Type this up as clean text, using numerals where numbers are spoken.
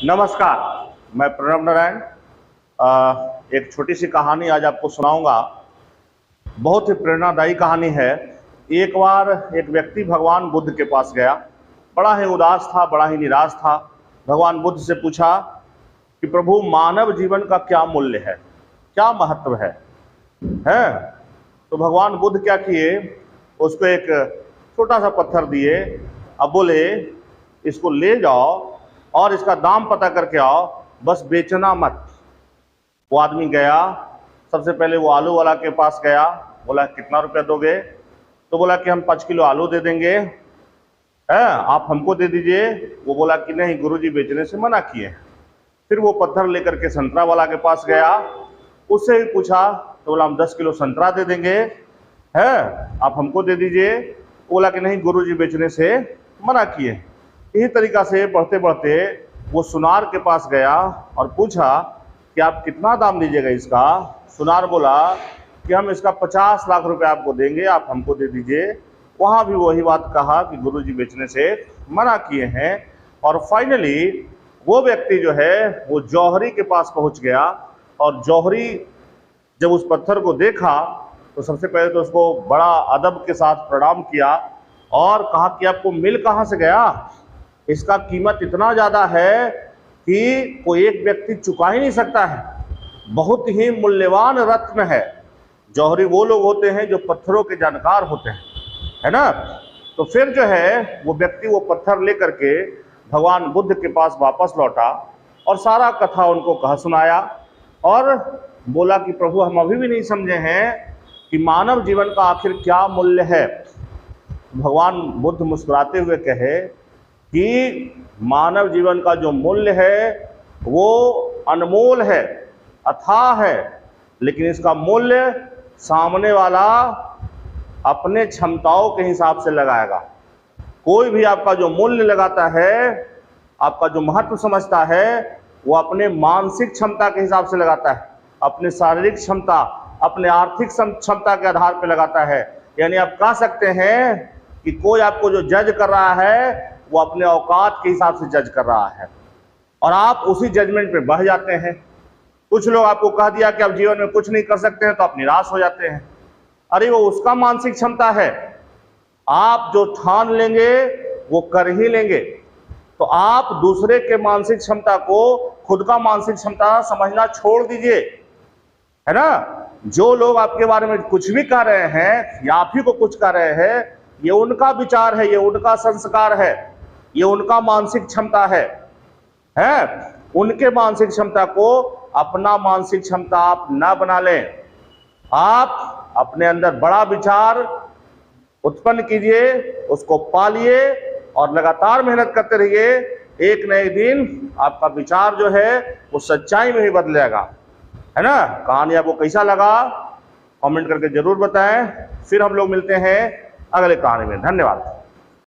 नमस्कार, मैं प्रणव नारायण। एक छोटी सी कहानी आज आपको सुनाऊंगा। बहुत ही प्रेरणादायी कहानी है। एक बार एक व्यक्ति भगवान बुद्ध के पास गया। बड़ा ही उदास था, बड़ा ही निराश था। भगवान बुद्ध से पूछा कि प्रभु, मानव जीवन का क्या मूल्य है, क्या महत्व है? तो भगवान बुद्ध क्या किए, उसको एक छोटा सा पत्थर दिए। अब बोले, इसको ले जाओ और इसका दाम पता करके आओ, बस बेचना मत। वो आदमी गया, सबसे पहले वो आलू वाला के पास गया। बोला, कितना रुपया दोगे? तो बोला कि हम 5 किलो आलू दे देंगे, आप हमको दे दीजिए। वो बोला कि नहीं, गुरुजी बेचने से मना किए। फिर वो पत्थर लेकर के संतरा वाला के पास गया, उससे भी पूछा तो बोला हम 10 किलो संतरा दे देंगे, आप हमको दे दीजिए। बोला कि नहीं, गुरुजी बेचने से मना किए। इसी तरीका से बढ़ते बढ़ते वो सुनार के पास गया और पूछा कि आप कितना दाम दीजिएगा इसका? सुनार बोला कि हम इसका 50 लाख रुपए आपको देंगे, आप हमको दे दीजिए। वहाँ भी वही बात कहा कि गुरुजी बेचने से मना किए हैं। और फाइनली वो व्यक्ति जो है वो जौहरी के पास पहुँच गया। और जौहरी जब उस पत्थर को देखा तो सबसे पहले तो उसको बड़ा अदब के साथ प्रणाम किया और कहा कि आपको मिल कहाँ से गया? इसका कीमत इतना ज़्यादा है कि कोई एक व्यक्ति चुका ही नहीं सकता है। बहुत ही मूल्यवान रत्न है। जौहरी वो लोग होते हैं जो पत्थरों के जानकार होते हैं, है ना। तो फिर जो है वो व्यक्ति वो पत्थर लेकर के भगवान बुद्ध के पास वापस लौटा और सारा कथा उनको कहा सुनाया और बोला कि प्रभु, हम अभी भी नहीं समझे हैं कि मानव जीवन का आखिर क्या मूल्य है। भगवान बुद्ध मुस्कुराते हुए कहे कि मानव जीवन का जो मूल्य है वो अनमोल है, अथाह है, लेकिन इसका मूल्य सामने वाला अपने क्षमताओं के हिसाब से लगाएगा। कोई भी आपका जो मूल्य लगाता है, आपका जो महत्व समझता है, वो अपने मानसिक क्षमता के हिसाब से लगाता है, अपने शारीरिक क्षमता, अपने आर्थिक क्षमता के आधार पर लगाता है। यानी आप कह सकते हैं कि कोई आपको जो जज कर रहा है वो अपने औकात के हिसाब से जज कर रहा है और आप उसी जजमेंट पे बह जाते हैं। कुछ लोग आपको कह दिया कि आप जीवन में कुछ नहीं कर सकते हैं तो आप निराश हो जाते हैं। अरे वो उसका मानसिक क्षमता है, आप जो ठान लेंगे वो कर ही लेंगे। तो आप दूसरे के मानसिक क्षमता को खुद का मानसिक क्षमता समझना छोड़ दीजिए, है ना। जो लोग आपके बारे में कुछ भी कह रहे हैं या आप ही को कुछ कह रहे हैं, ये उनका विचार है, ये उनका संस्कार है, ये उनका मानसिक क्षमता है। उनके मानसिक क्षमता को अपना मानसिक क्षमता आप ना बना लें। आप अपने अंदर बड़ा विचार उत्पन्न कीजिए, उसको पालिए और लगातार मेहनत करते रहिए। एक न एक दिन आपका विचार जो है वो सच्चाई में ही बदलेगा, है ना। कहानी आपको कैसा लगा कमेंट करके जरूर बताएं। फिर हम लोग मिलते हैं अगले कहानी में। धन्यवाद।